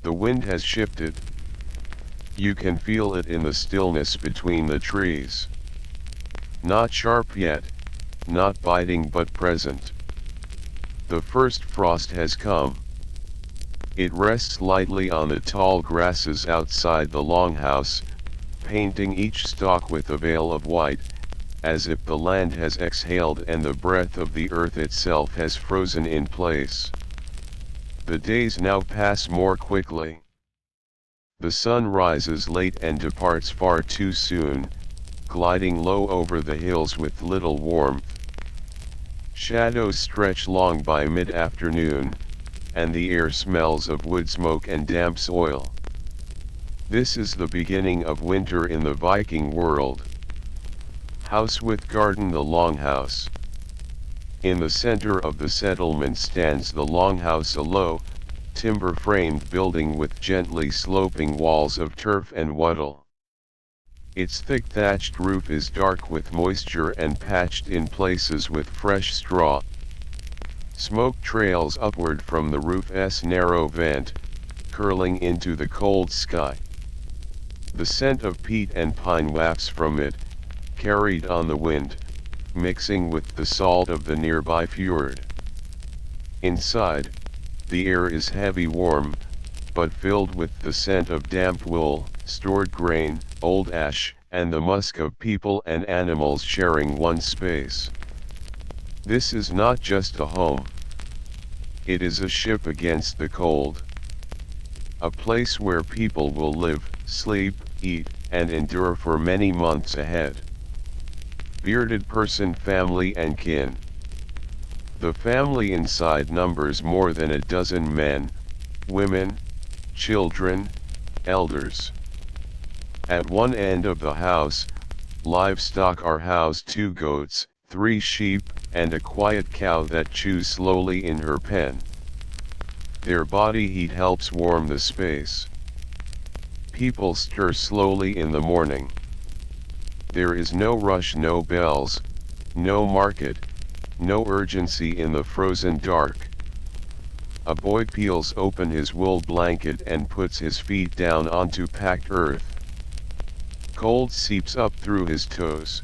The wind has shifted. You can feel it in the stillness between the trees. Not sharp yet, not biting but present. The first frost has come. It rests lightly on the tall grasses outside the longhouse, painting each stalk with a veil of white, as if the land has exhaled and the breath of the earth itself has frozen in place. The days now pass more quickly. The sun rises late and departs far too soon, gliding low over the hills with little warmth. Shadows stretch long by mid-afternoon, and the air smells of wood smoke and damp soil. This is the beginning of winter in the Viking world. House with garden, the Longhouse. In the center of the settlement stands the Longhouse, a low, timber-framed building with gently sloping walls of turf and wattle. Its thick thatched roof is dark with moisture and patched in places with fresh straw. Smoke trails upward from the roof's narrow vent, curling into the cold sky. The scent of peat and pine wafts from it, carried on the wind, mixing with the salt of the nearby fjord. Inside, the air is heavy warm, but filled with the scent of damp wool, stored grain, old ash, and the musk of people and animals sharing one space. This is not just a home. It is a ship against the cold. A place where people will live, sleep, eat, and endure for many months ahead. Bearded person, family and kin. The family inside numbers more than a dozen men, women, children, elders. At one end of the house, livestock are housed: 2 goats, 3 sheep, and a quiet cow that chews slowly in her pen. Their body heat helps warm the space. People stir slowly in the morning. There is no rush, no bells, no market, no urgency in the frozen dark. A boy peels open his wool blanket and puts his feet down onto packed earth. Cold seeps up through his toes.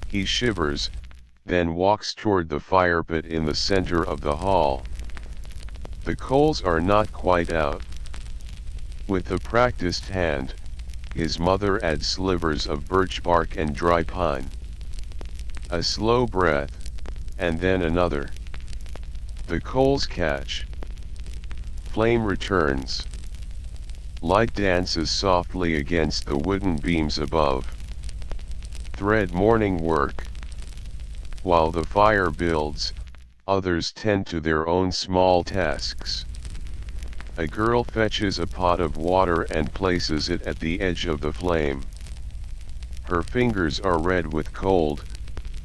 He shivers, then walks toward the fire pit in the center of the hall. The coals are not quite out. With a practiced hand, his mother adds slivers of birch bark and dry pine. A slow breath, and then another. The coals catch. Flame returns. Light dances softly against the wooden beams above. Thread morning work. While the fire builds, others tend to their own small tasks. A girl fetches a pot of water and places it at the edge of the flame. Her fingers are red with cold,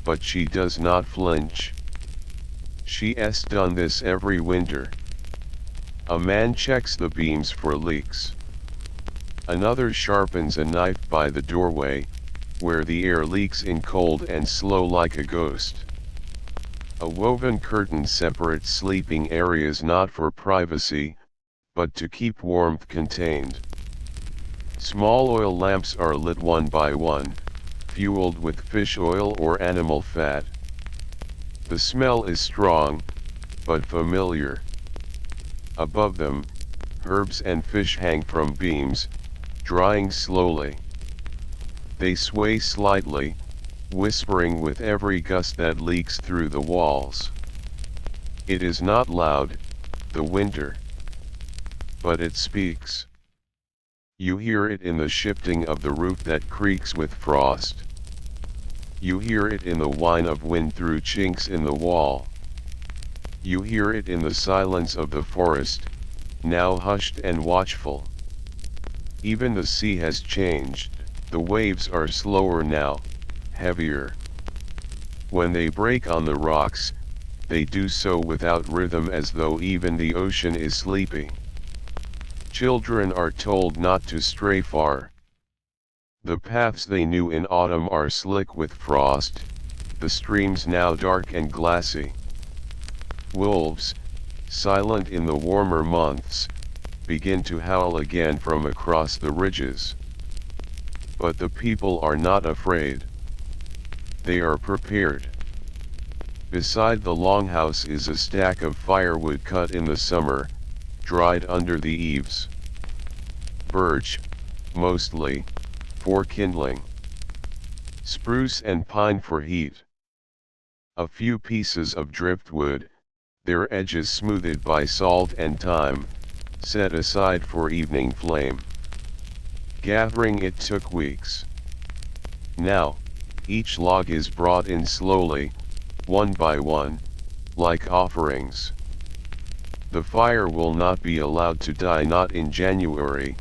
but she does not flinch. She's done this every winter. A man checks the beams for leaks. Another sharpens a knife by the doorway, where the air leaks in cold and slow like a ghost. A woven curtain separates sleeping areas, not for privacy, but to keep warmth contained. Small oil lamps are lit one by one, fueled with fish oil or animal fat. The smell is strong, but familiar. Above them, herbs and fish hang from beams, drying slowly. They sway slightly, whispering with every gust that leaks through the walls. It is not loud, the winter. But it speaks. You hear it in the shifting of the roof that creaks with frost. You hear it in the whine of wind through chinks in the wall. You hear it in the silence of the forest, now hushed and watchful. Even the sea has changed. The waves are slower now, heavier. When they break on the rocks, they do so without rhythm, as though even the ocean is sleepy. Children are told not to stray far. The paths they knew in autumn are slick with frost, the streams now dark and glassy. Wolves, silent in the warmer months, begin to howl again from across the ridges. But the people are not afraid. They are prepared. Beside the longhouse is a stack of firewood cut in the summer, dried under the eaves. Birch, mostly, for kindling. Spruce and pine for heat. A few pieces of driftwood, their edges smoothed by salt and thyme, set aside for evening flame. Gathering it took weeks. Now, each log is brought in slowly, one by one, like offerings. The fire will not be allowed to die, not in January,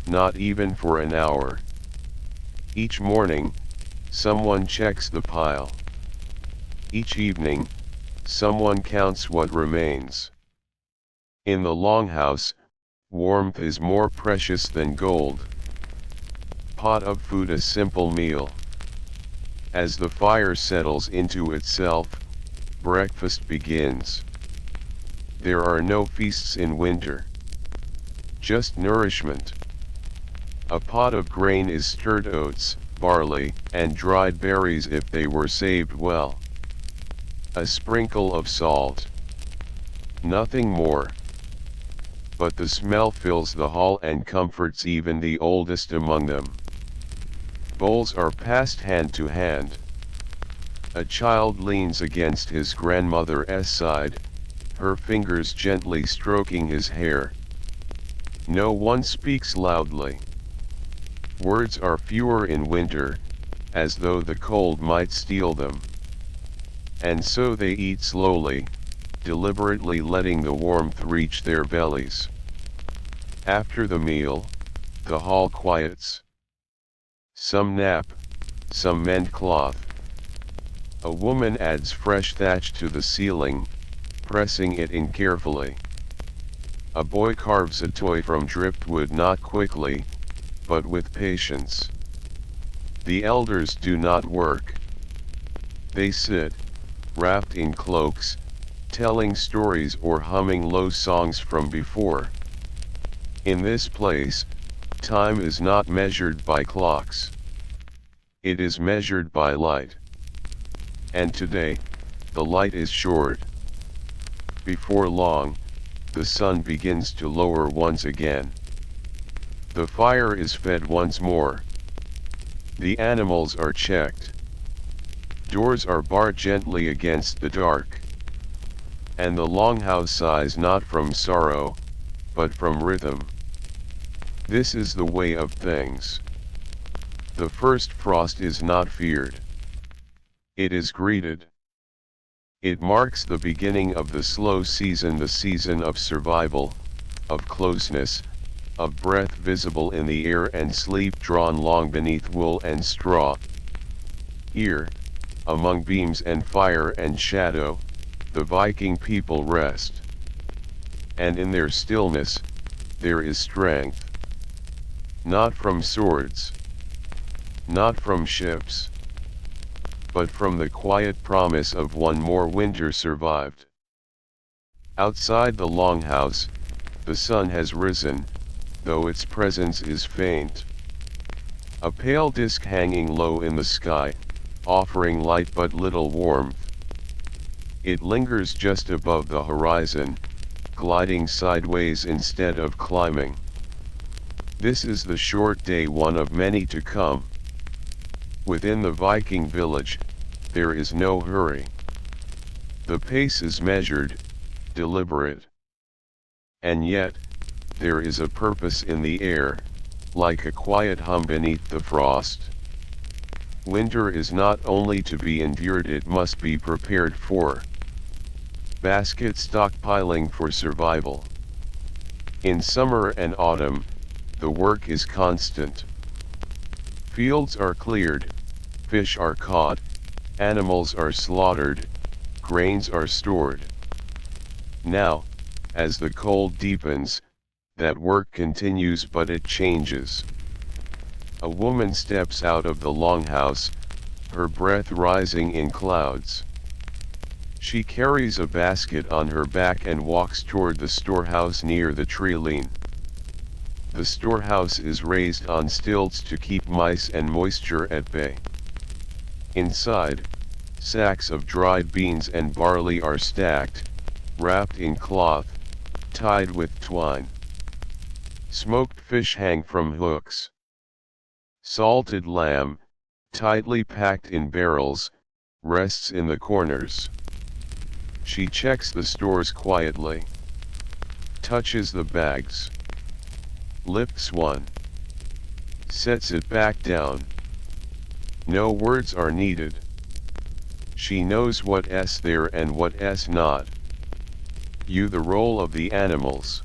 not even for an hour. Each morning, someone checks the pile. Each evening, someone counts what remains. In the longhouse, warmth is more precious than gold. Pot of food, a simple meal. As the fire settles into itself, breakfast begins. There are no feasts in winter. Just nourishment. A pot of grain is stirred, oats, barley, and dried berries if they were saved well. A sprinkle of salt. Nothing more. But the smell fills the hall and comforts even the oldest among them. Bowls are passed hand to hand. A child leans against his grandmother's side, her fingers gently stroking his hair. No one speaks loudly. Words are fewer in winter, as though the cold might steal them. And so they eat slowly, deliberately letting the warmth reach their bellies. After the meal, the hall quiets. Some nap, some mend cloth. A woman adds fresh thatch to the ceiling, pressing it in carefully. A boy carves a toy from driftwood, not quickly, but with patience. The elders do not work. They sit, wrapped in cloaks, telling stories or humming low songs from before. In this place, time is not measured by clocks. It is measured by light. And today, the light is short. Before long, the sun begins to lower once again. The fire is fed once more. The animals are checked. Doors are barred gently against the dark. And the longhouse sighs not from sorrow, but from rhythm. This is the way of things. The first frost is not feared. It is greeted. It marks the beginning of the slow season, the season of survival, of closeness, of breath visible in the air and sleep drawn long beneath wool and straw. Here, among beams and fire and shadow, the Viking people rest. And in their stillness, there is strength. Not from swords. Not from ships. But from the quiet promise of one more winter survived. Outside the longhouse, the sun has risen, though its presence is faint. A pale disk hanging low in the sky, offering light but little warmth. It lingers just above the horizon, gliding sideways instead of climbing. This is the short day, one of many to come. Within the Viking village, there is no hurry. The pace is measured, deliberate. And yet, there is a purpose in the air, like a quiet hum beneath the frost. Winter is not only to be endured, it must be prepared for. Basket stockpiling for survival. In summer and autumn, the work is constant. Fields are cleared, fish are caught, animals are slaughtered, grains are stored. Now, as the cold deepens, that work continues, but it changes. A woman steps out of the longhouse, her breath rising in clouds. She carries a basket on her back and walks toward the storehouse near the tree line. The storehouse is raised on stilts to keep mice and moisture at bay. Inside, sacks of dried beans and barley are stacked, wrapped in cloth, tied with twine. Smoked fish hang from hooks. Salted lamb, tightly packed in barrels, rests in the corners. She checks the stores quietly. Touches the bags. Lifts one. Sets it back down. No words are needed. She knows what's there and what's not. You the role of the animals.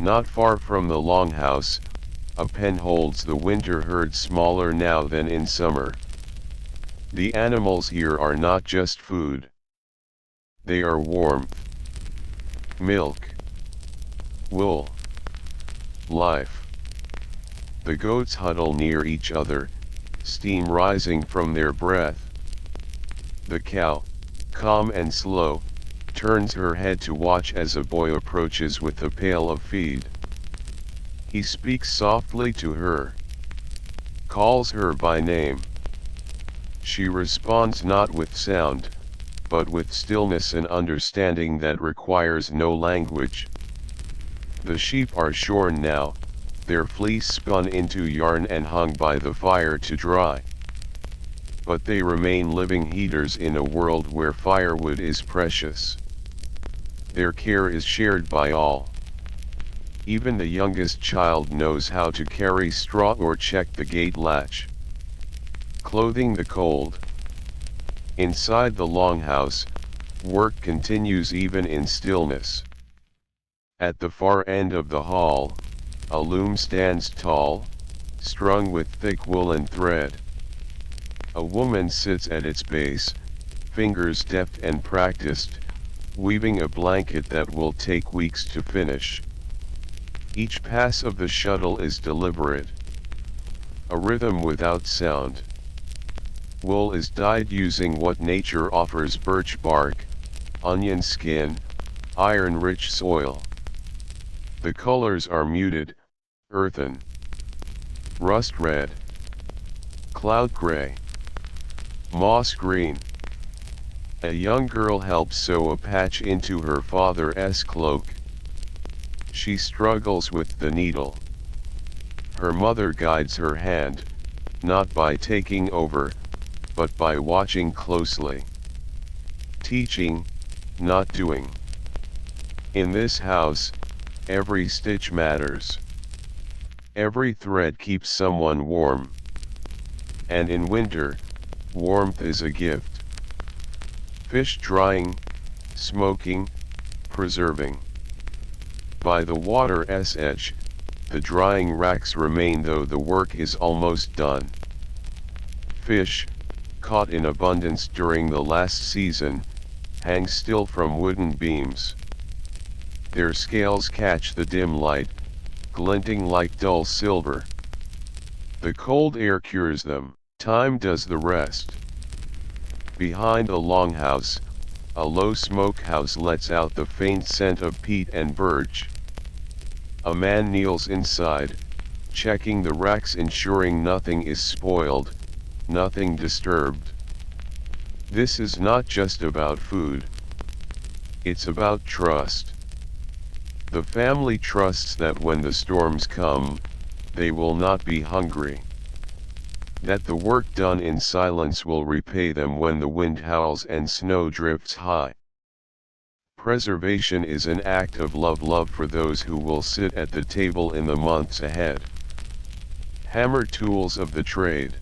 Not far from the longhouse, a pen holds the winter herd, smaller now than in summer. The animals here are not just food. They are warmth, milk, wool, life. The goats huddle near each other, steam rising from their breath. The cow, calm and slow, turns her head to watch as a boy approaches with a pail of feed. He speaks softly to her, calls her by name. She responds not with sound, but with stillness and understanding that requires no language. The sheep are shorn now, their fleece spun into yarn and hung by the fire to dry. But they remain living heaters in a world where firewood is precious. Their care is shared by all. Even the youngest child knows how to carry straw or check the gate latch. Clothing the cold. Inside the longhouse, work continues even in stillness. At the far end of the hall, a loom stands tall, strung with thick woolen thread. A woman sits at its base, fingers deft and practiced, weaving a blanket that will take weeks to finish. Each pass of the shuttle is deliberate. A rhythm without sound. Wool is dyed using what nature offers: birch bark, onion skin, iron-rich soil. The colors are muted, earthen, rust red, cloud gray, moss green. A young girl helps sew a patch into her father's cloak. She struggles with the needle. Her mother guides her hand, not by taking over, but by watching closely. Teaching, not doing. In this house, every stitch matters. Every thread keeps someone warm. And in winter, warmth is a gift. Fish drying, smoking, preserving. By the water's edge, the drying racks remain though the work is almost done. Fish, caught in abundance during the last season, hang still from wooden beams. Their scales catch the dim light, glinting like dull silver. The cold air cures them, time does the rest. Behind the longhouse, a low smokehouse lets out the faint scent of peat and birch. A man kneels inside, checking the racks, ensuring nothing is spoiled, nothing disturbed. This is not just about food. It's about trust. The family trusts that when the storms come, they will not be hungry. That the work done in silence will repay them when the wind howls and snow drifts high. Preservation is an act of love for those who will sit at the table in the months ahead. Hammer tools of the trade.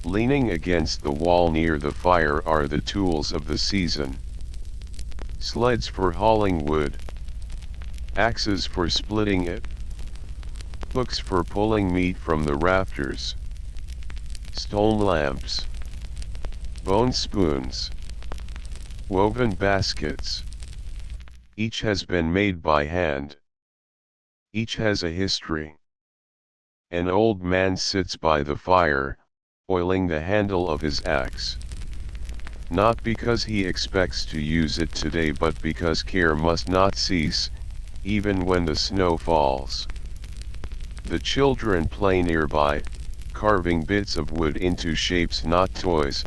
Leaning against the wall near the fire are the tools of the season. Sleds for hauling wood. Axes for splitting it. Hooks for pulling meat from the rafters. Stone lamps. Bone spoons. Woven baskets. Each has been made by hand. Each has a history. An old man sits by the fire, oiling the handle of his axe. Not because he expects to use it today, but because care must not cease, even when the snow falls. The children play nearby, carving bits of wood into shapes not toys,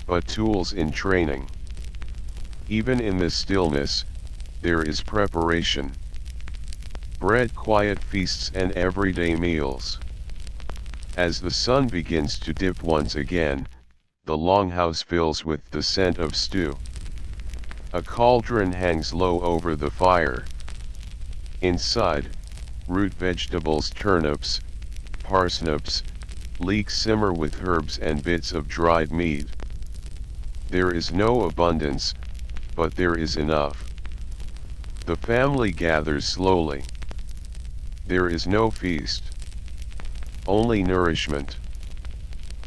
but tools in training. Even in this stillness, there is preparation. Bread, quiet feasts and everyday meals. As the sun begins to dip once again, the longhouse fills with the scent of stew. A cauldron hangs low over the fire. Inside, root vegetables, turnips, parsnips, leeks simmer with herbs and bits of dried meat. There is no abundance, but there is enough. The family gathers slowly. There is no feast, only nourishment.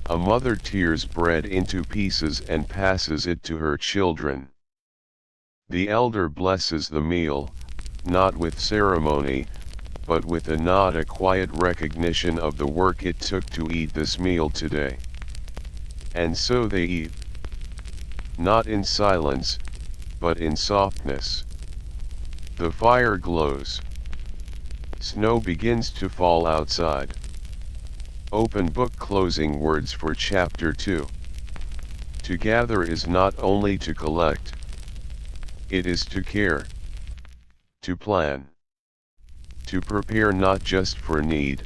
A mother tears bread into pieces and passes it to her children. The elder blesses the meal, not with ceremony, but with a nod, a quiet recognition of the work it took to eat this meal today. And so they eat. Not in silence, but in softness. The fire glows. Snow begins to fall outside. Open book, closing words for chapter 2. To gather is not only to collect. It is to care. To plan. To prepare not just for need,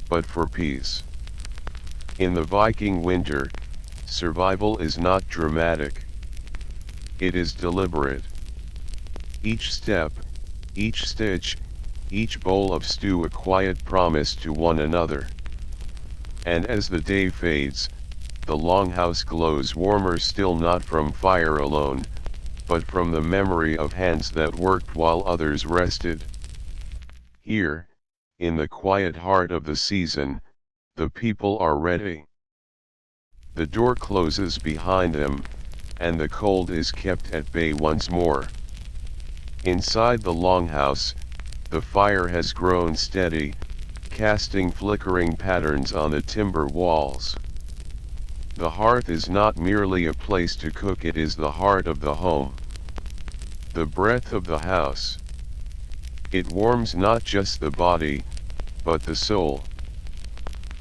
but for peace. In the Viking winter, survival is not dramatic. It is deliberate. Each step, each stitch, each bowl of stew a quiet promise to one another. And as the day fades, the longhouse glows warmer still, not from fire alone, but from the memory of hands that worked while others rested. Here, in the quiet heart of the season, the people are ready. The door closes behind them, and the cold is kept at bay once more. Inside the longhouse, the fire has grown steady, casting flickering patterns on the timber walls. The hearth is not merely a place to cook, it is the heart of the home. The breath of the house. It warms not just the body, but the soul.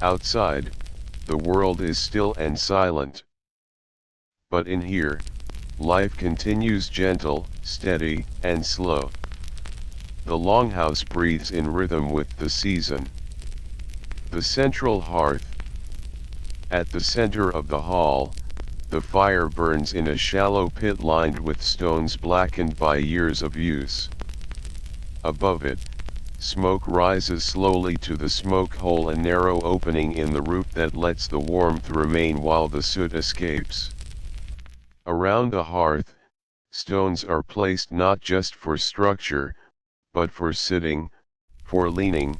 Outside, the world is still and silent. But in here, life continues, gentle, steady, and slow. The longhouse breathes in rhythm with the season. The central hearth. At the center of the hall, the fire burns in a shallow pit lined with stones blackened by years of use. Above it, smoke rises slowly to the smoke hole, a narrow opening in the roof that lets the warmth remain while the soot escapes. Around the hearth, stones are placed not just for structure, but for sitting, for leaning,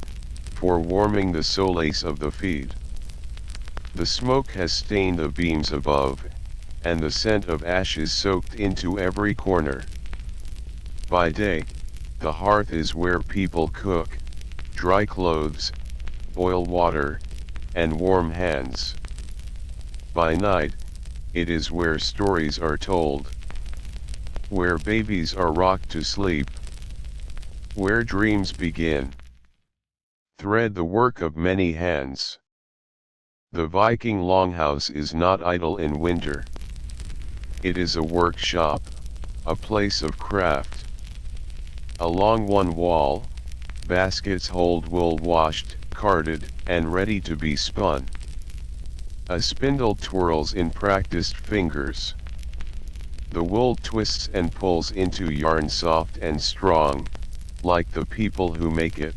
for warming the solace of the feet. The smoke has stained the beams above, and the scent of ashes soaked into every corner. By day, the hearth is where people cook, dry clothes, boil water, and warm hands. By night, it is where stories are told, where babies are rocked to sleep, where dreams begin. Thread the work of many hands. The Viking longhouse is not idle in winter. It is a workshop, a place of craft. Along one wall, baskets hold wool washed, carded, and ready to be spun. A spindle twirls in practiced fingers. The wool twists and pulls into yarn soft and strong, like the people who make it.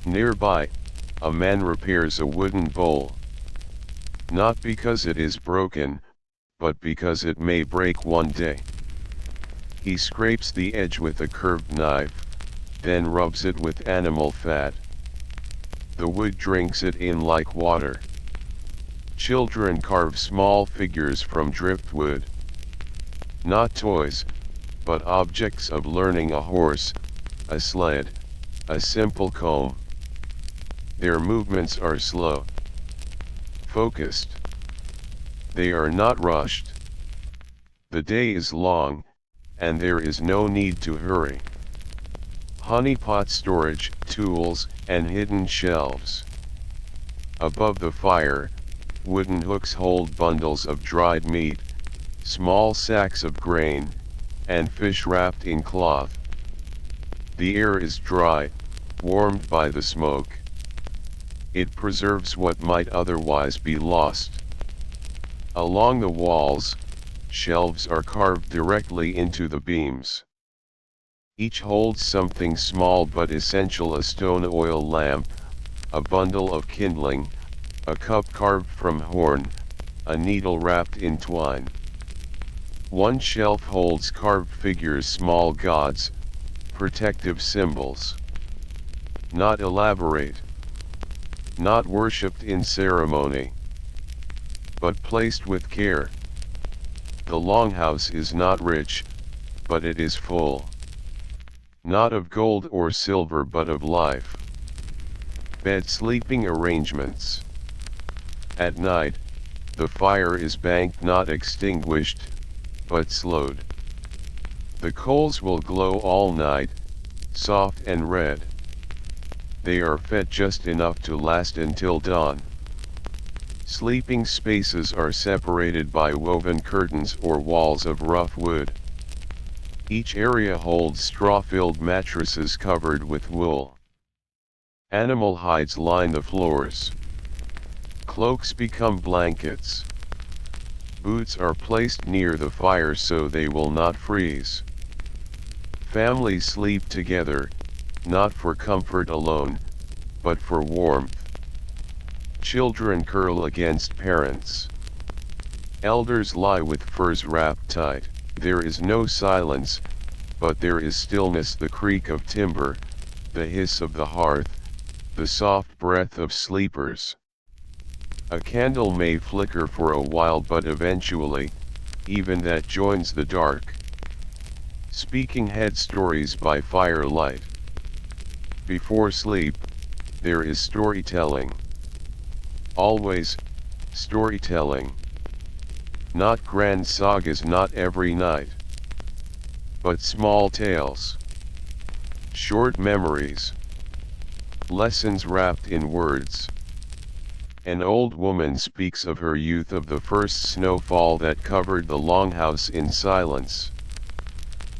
Nearby, a man repairs a wooden bowl. Not because it is broken, but because it may break one day. He scrapes the edge with a curved knife, then rubs it with animal fat. The wood drinks it in like water. Children carve small figures from driftwood. Not toys, but objects of learning: a horse, a sled, a simple comb. Their movements are slow, focused. They are not rushed. The day is long, and there is no need to hurry. Honey pot storage, tools, and hidden shelves. Above the fire, wooden hooks hold bundles of dried meat, small sacks of grain, and fish wrapped in cloth. The air is dry, warmed by the smoke. It preserves what might otherwise be lost. Along the walls, shelves are carved directly into the beams. Each holds something small but essential: a stone oil lamp, a bundle of kindling, a cup carved from horn, a needle wrapped in twine. One shelf holds carved figures, small gods, protective symbols. Not elaborate, not worshipped in ceremony, but placed with care. The Longhouse is not rich, but it is full. Not of gold or silver but of life. Bed sleeping arrangements. At night, the fire is banked, not extinguished, but slowed. The coals will glow all night, soft and red. They are fed just enough to last until dawn. Sleeping spaces are separated by woven curtains or walls of rough wood. Each area holds straw-filled mattresses covered with wool. Animal hides line the floors. Cloaks become blankets. Boots are placed near the fire so they will not freeze. Families sleep together, not for comfort alone, but for warmth. Children curl against parents. Elders lie with furs wrapped tight. There is no silence, but there is stillness: the creak of timber, the hiss of the hearth, the soft breath of sleepers. A candle may flicker for a while, but eventually, even that joins the dark. Speaking head stories by firelight. Before sleep, there is storytelling. Always, storytelling. Not grand sagas, not every night, but small tales. Short memories. Lessons wrapped in words. An old woman speaks of her youth, of the first snowfall that covered the Longhouse in silence.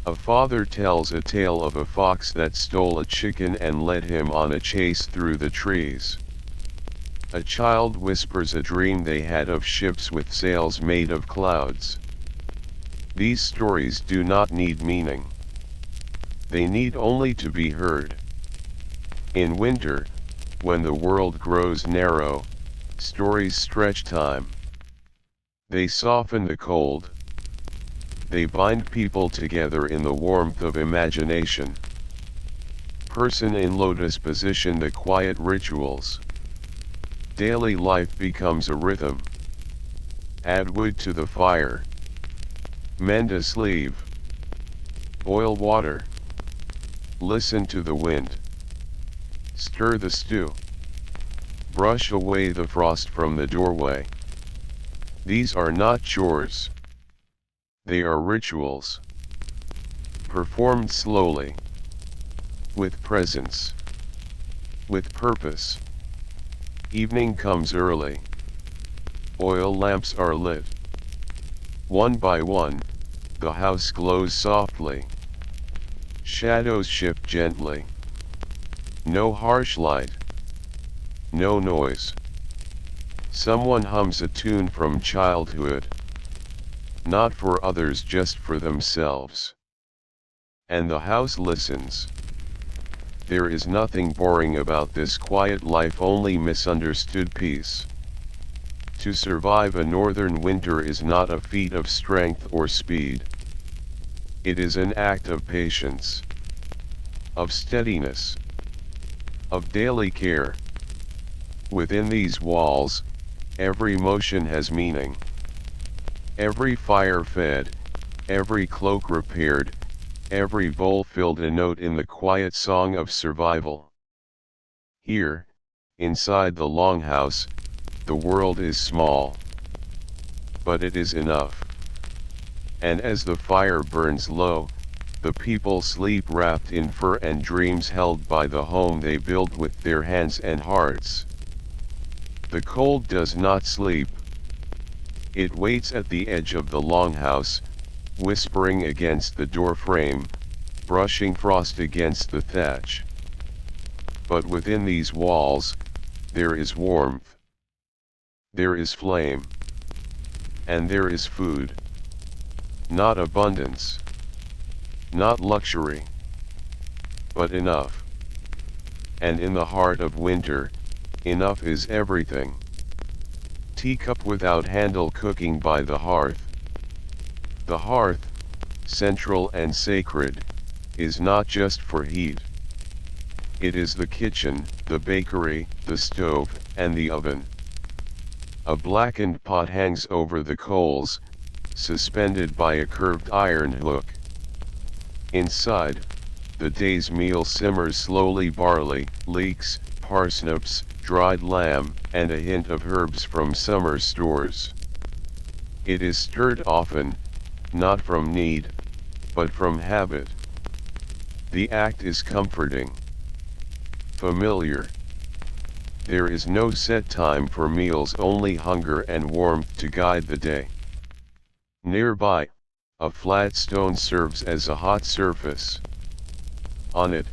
A father tells a tale of a fox that stole a chicken and led him on a chase through the trees. A child whispers a dream they had of ships with sails made of clouds. These stories do not need meaning. They need only to be heard. In winter, when the world grows narrow, stories stretch time. They soften the cold. They bind people together in the warmth of imagination. Person in lotus position, the quiet rituals. Daily life becomes a rhythm. Add wood to the fire. Mend a sleeve. Boil water. Listen to the wind. Stir the stew. Brush away the frost from the doorway. These are not chores. They are rituals. Performed slowly. With presence. With purpose. Evening comes early. Oil lamps are lit. One by one, the house glows softly. Shadows shift gently. No harsh light. No noise. Someone hums a tune from childhood. Not for others, just for themselves. And the house listens. There is nothing boring about this quiet life, only misunderstood peace. To survive a northern winter is not a feat of strength or speed. It is an act of patience, of steadiness, of daily care. Within these walls, every motion has meaning. Every fire fed, every cloak repaired, every bowl filled a note in the quiet song of survival. Here, inside the Longhouse, the world is small. But it is enough. And as the fire burns low, the people sleep wrapped in fur and dreams held by the home they build with their hands and hearts. The cold does not sleep. It waits at the edge of the longhouse, whispering against the door frame, brushing frost against the thatch. But within these walls, there is warmth. There is flame. And there is food. Not abundance. Not luxury. But enough. And in the heart of winter, enough is everything. Teacup without handle cooking by the hearth. The hearth, central and sacred, is not just for heat. It is the kitchen, the bakery, the stove, and the oven. A blackened pot hangs over the coals, suspended by a curved iron hook. Inside, the day's meal simmers slowly: barley, leeks, parsnips, dried lamb, and a hint of herbs from summer stores. It is stirred often, not from need, but from habit. The act is comforting. Familiar. There is no set time for meals, only hunger and warmth to guide the day. Nearby, a flat stone serves as a hot surface. On it,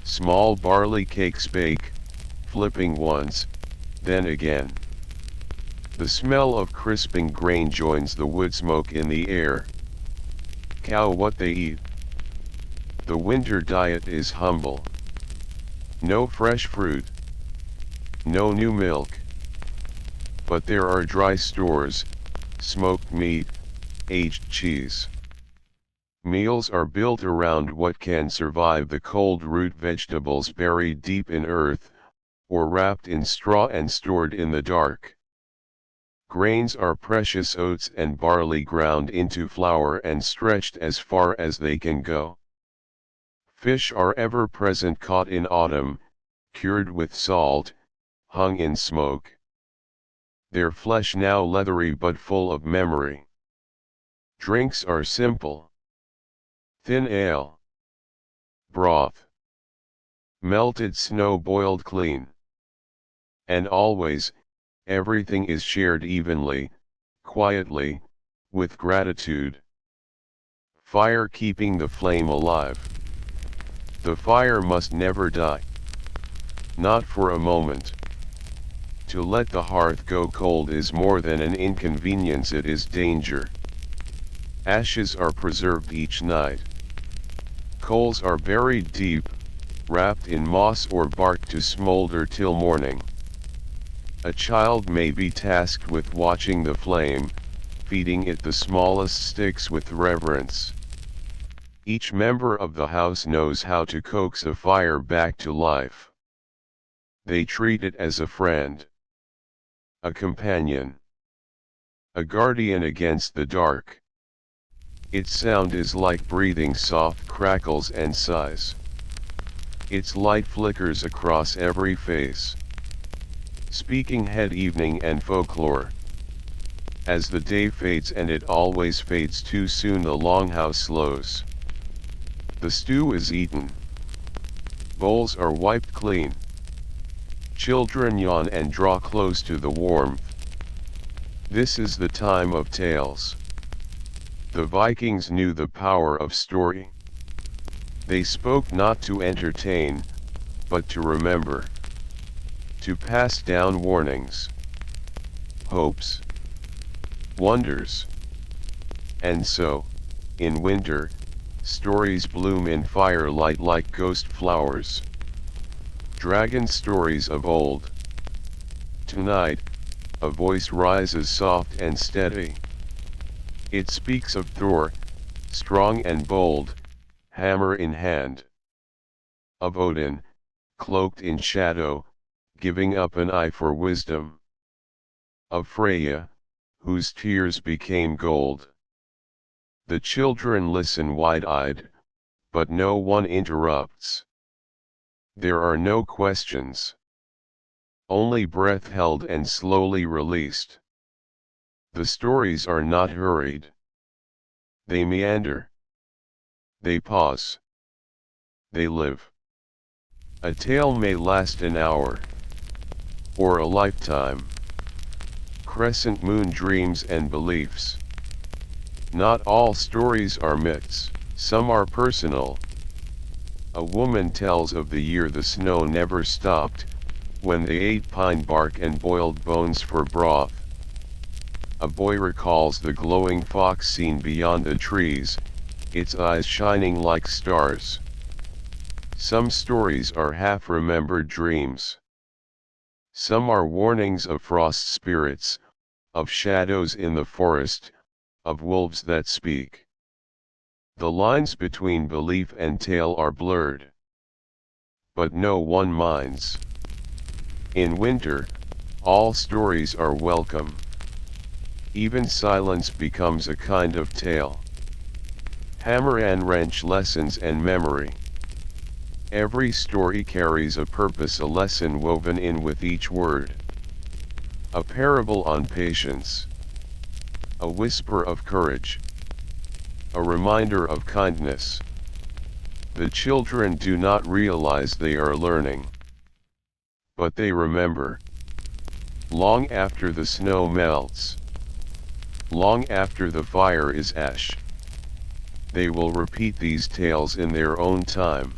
small barley cakes bake, flipping once, then again. The smell of crisping grain joins the wood smoke in the air. Cow what they eat. The winter diet is humble. No fresh fruit. No new milk. But there are dry stores, smoked meat, aged cheese. Meals are built around what can survive the cold: root vegetables buried deep in earth, or wrapped in straw and stored in the dark. Grains are precious: oats and barley ground into flour and stretched as far as they can go. Fish are ever present, caught in autumn, cured with salt, hung in smoke. Their flesh now leathery but full of memory. Drinks are simple. Thin ale. Broth. Melted snow boiled clean. And always, everything is shared evenly, quietly, with gratitude. Fire keeping the flame alive. The fire must never die. Not for a moment. To let the hearth go cold is more than an inconvenience, it is danger. Ashes are preserved each night. Coals are buried deep, wrapped in moss or bark to smolder till morning. A child may be tasked with watching the flame, feeding it the smallest sticks with reverence. Each member of the house knows how to coax a fire back to life. They treat it as a friend, a companion, a guardian against the dark. Its sound is like breathing: soft crackles and sighs. Its light flickers across every face. Speaking head, evening and folklore. As the day fades, and it always fades too soon, the longhouse slows. The stew is eaten. Bowls are wiped clean. Children yawn and draw close to the warmth. This is the time of tales. The Vikings knew the power of story. They spoke not to entertain, but to remember. To pass down warnings, hopes, wonders. And so, in winter, stories bloom in firelight like ghost flowers. Dragon stories of old. Tonight, a voice rises soft and steady. It speaks of Thor, strong and bold, hammer in hand. Of Odin, cloaked in shadow, giving up an eye for wisdom. Of Freya, whose tears became gold. The children listen wide-eyed, but no one interrupts. There are no questions. Only breath held and slowly released. The stories are not hurried. They meander. They pause. They live. A tale may last an hour. Or a lifetime. Crescent moon dreams and beliefs. Not all stories are myths, some are personal. A woman tells of the year the snow never stopped, when they ate pine bark and boiled bones for broth. A boy recalls the glowing fox seen beyond the trees, its eyes shining like stars. Some stories are half-remembered dreams. Some are warnings of frost spirits, of shadows in the forest, of wolves that speak. The lines between belief and tale are blurred. But no one minds. In winter, all stories are welcome. Even silence becomes a kind of tale. Hammer and wrench lessons and memory. Every story carries a purpose, a lesson woven in with each word. A parable on patience. A whisper of courage. A reminder of kindness. The children do not realize they are learning. But they remember. Long after the snow melts. Long after the fire is ash. They will repeat these tales in their own time.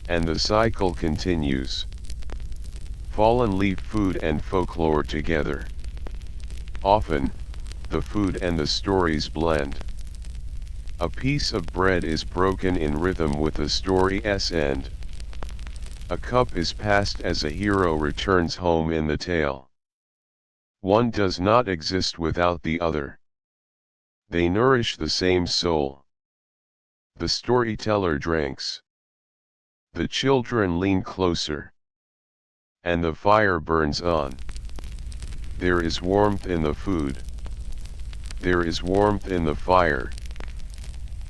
And the cycle continues. Fallen leaf, food and folklore together. Often, the food and the stories blend. A piece of bread is broken in rhythm with the story's end. A cup is passed as a hero returns home in the tale. One does not exist without the other. They nourish the same soul. The storyteller drinks. The children lean closer. And the fire burns on. There is warmth in the food. There is warmth in the fire.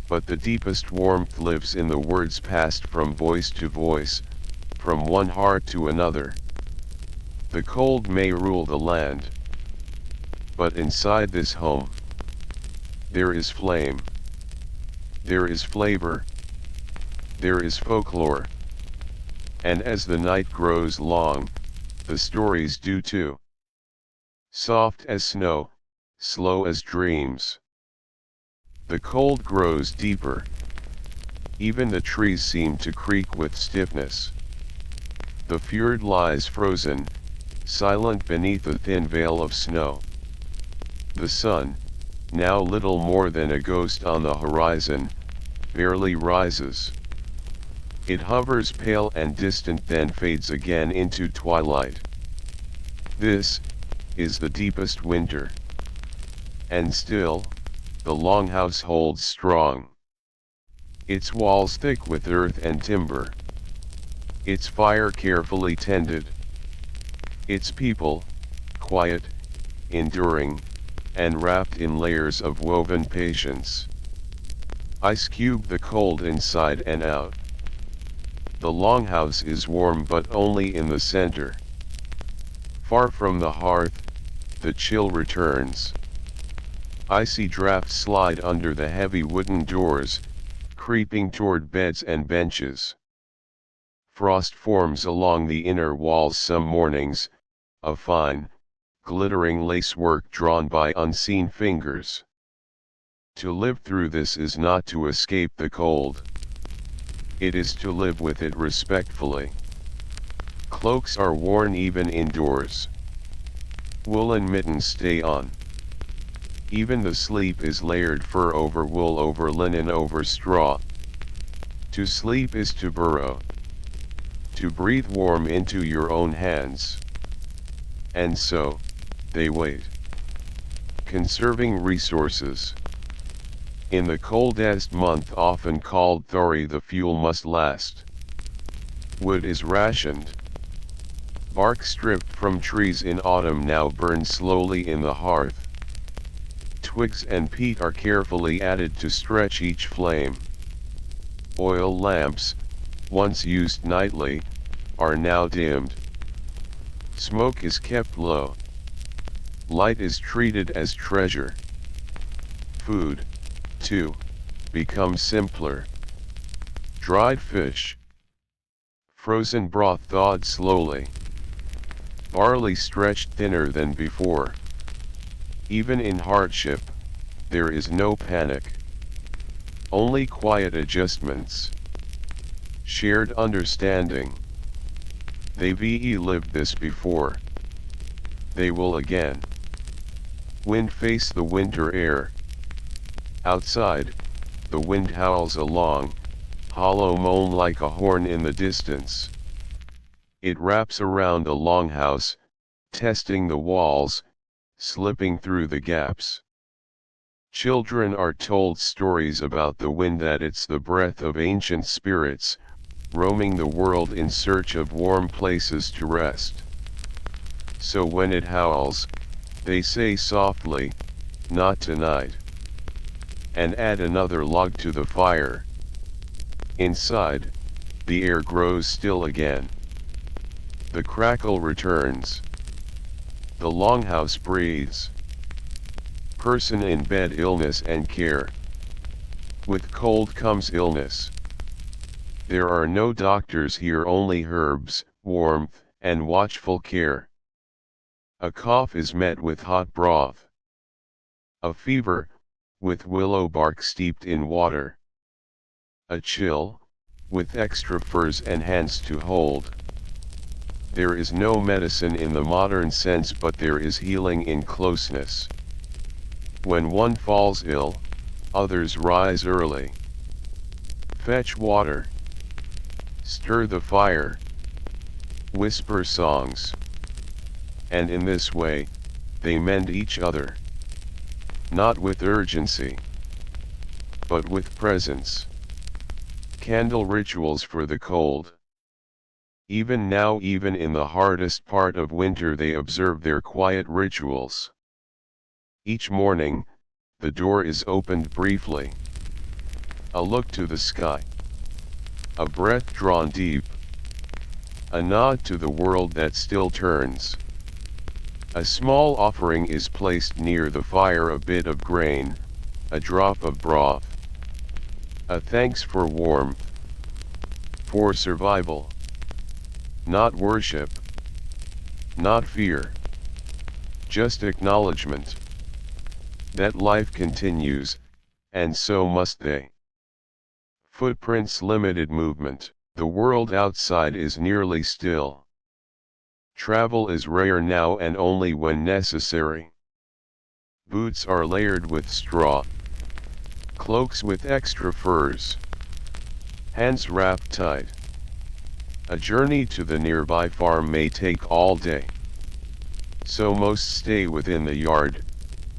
But the deepest warmth lives in the words passed from voice to voice, from one heart to another. The cold may rule the land. But inside this home, there is flame. There is flavor. There is folklore. And as the night grows long, the stories do too. Soft as snow, slow as dreams. The cold grows deeper. Even the trees seem to creak with stiffness. The fjord lies frozen, silent beneath a thin veil of snow. The sun, now little more than a ghost on the horizon, barely rises. It hovers pale and distant, then fades again into twilight. This is the deepest winter. And still, the Longhouse holds strong. Its walls thick with earth and timber. Its fire carefully tended. Its people, quiet, enduring, and wrapped in layers of woven patience. Ice cube the cold inside and out. The Longhouse is warm but only in the center. Far from the hearth, the chill returns. Icy drafts slide under the heavy wooden doors, creeping toward beds and benches. Frost forms along the inner walls some mornings, a fine, glittering lacework drawn by unseen fingers. To live through this is not to escape the cold. It is to live with it respectfully. Cloaks are worn even indoors. Woolen mittens stay on. Even the sleep is layered, fur over wool over linen over straw. To sleep is to burrow. To breathe warm into your own hands. And so, they wait. Conserving resources. In the coldest month, often called Thori, the fuel must last. Wood is rationed. Bark stripped from trees in autumn now burns slowly in the hearth. Twigs and peat are carefully added to stretch each flame. Oil lamps, once used nightly, are now dimmed. Smoke is kept low. Light is treated as treasure. Food, too, becomes simpler. Dried fish. Frozen broth thawed slowly. Barley stretched thinner than before. Even in hardship, there is no panic. Only quiet adjustments. Shared understanding. They've lived this before. They will again. Wind face the winter air. Outside, the wind howls a long, hollow moan like a horn in the distance. It wraps around the longhouse, testing the walls, slipping through the gaps. Children are told stories about the wind, that it's the breath of ancient spirits, roaming the world in search of warm places to rest. So when it howls, they say softly, "Not tonight," and add another log to the fire. Inside, the air grows still again. The crackle returns. The longhouse breathes. Person in bed, illness and care. With cold comes illness. There are no doctors here, only herbs, warmth, and watchful care. A cough is met with hot broth. A fever, with willow bark steeped in water. A chill, with extra furs and hands to hold. There is no medicine in the modern sense, but there is healing in closeness. When one falls ill, others rise early. Fetch water. Stir the fire. Whisper songs. And in this way, they mend each other. Not with urgency, but with presence. Candle rituals for the cold. Even now, even in the hardest part of winter, they observe their quiet rituals. Each morning, the door is opened briefly. A look to the sky. A breath drawn deep. A nod to the world that still turns. A small offering is placed near the fire, a bit of grain, a drop of broth. A thanks for warmth. For survival. Not worship. Not fear. Just acknowledgement. That life continues, and so must they. Footprints, limited movement. The world outside is nearly still. Travel is rare now and only when necessary. Boots are layered with straw. Cloaks with extra furs. Hands wrapped tight. A journey to the nearby farm may take all day. So most stay within the yard,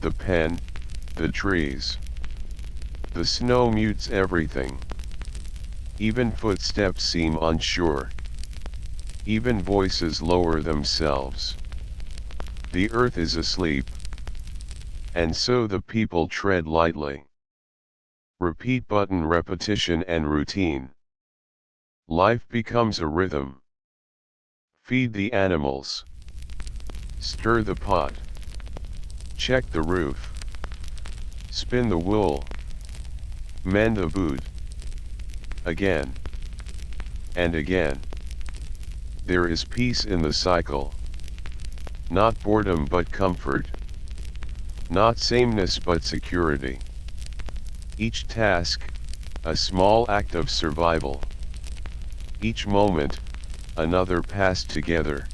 the pen, the trees. The snow mutes everything. Even footsteps seem unsure. Even voices lower themselves. The earth is asleep. And so the people tread lightly. Repeat button, repetition and routine. Life becomes a rhythm. Feed the animals. Stir the pot. Check the roof. Spin the wool. Mend the boot. Again. And again. There is peace in the cycle. Not boredom but comfort. Not sameness but security. Each task, a small act of survival. Each moment, another passed together.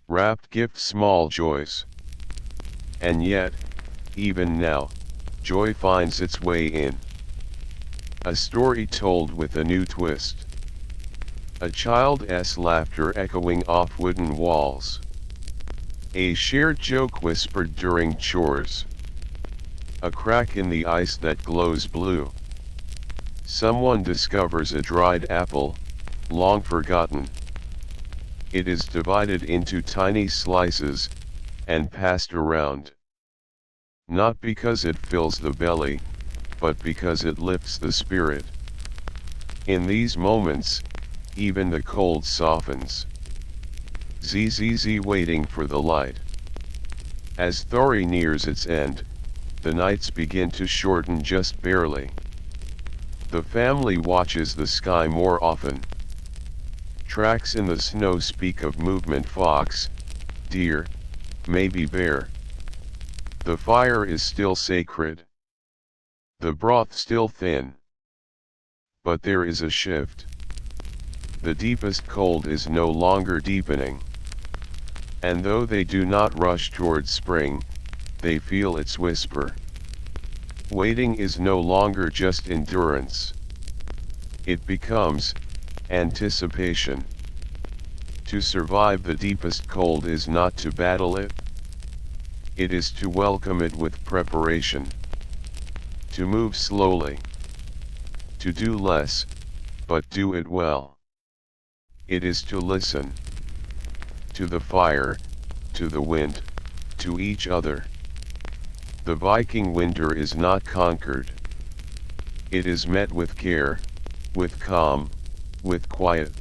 Wrapped gift, small joys. And yet, even now, joy finds its way in. A story told with a new twist. A child's laughter echoing off wooden walls. A shared joke whispered during chores. A crack in the ice that glows blue. Someone discovers a dried apple, long forgotten. It is divided into tiny slices, and passed around. Not because it fills the belly, but because it lifts the spirit. In these moments, even the cold softens. Zzz, waiting for the light. As Thori nears its end, the nights begin to shorten just barely. The family watches the sky more often. Tracks in the snow speak of movement: fox, deer, maybe bear. The fire is still sacred. The broth still thin. But there is a shift. The deepest cold is no longer deepening. And though they do not rush towards spring, they feel its whisper. Waiting is no longer just endurance. It becomes anticipation. To survive the deepest cold is not to battle it. It is to welcome it with preparation. To move slowly. To do less, but do it well. It is to listen. To the fire, to the wind, to each other. The Viking winter is not conquered. It is met with care, with calm, with quiet.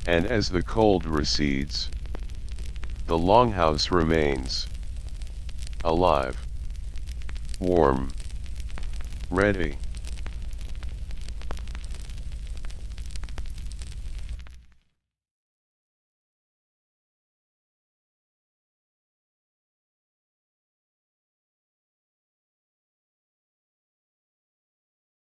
And as the cold recedes, the Longhouse remains. Alive. Warm. Ready.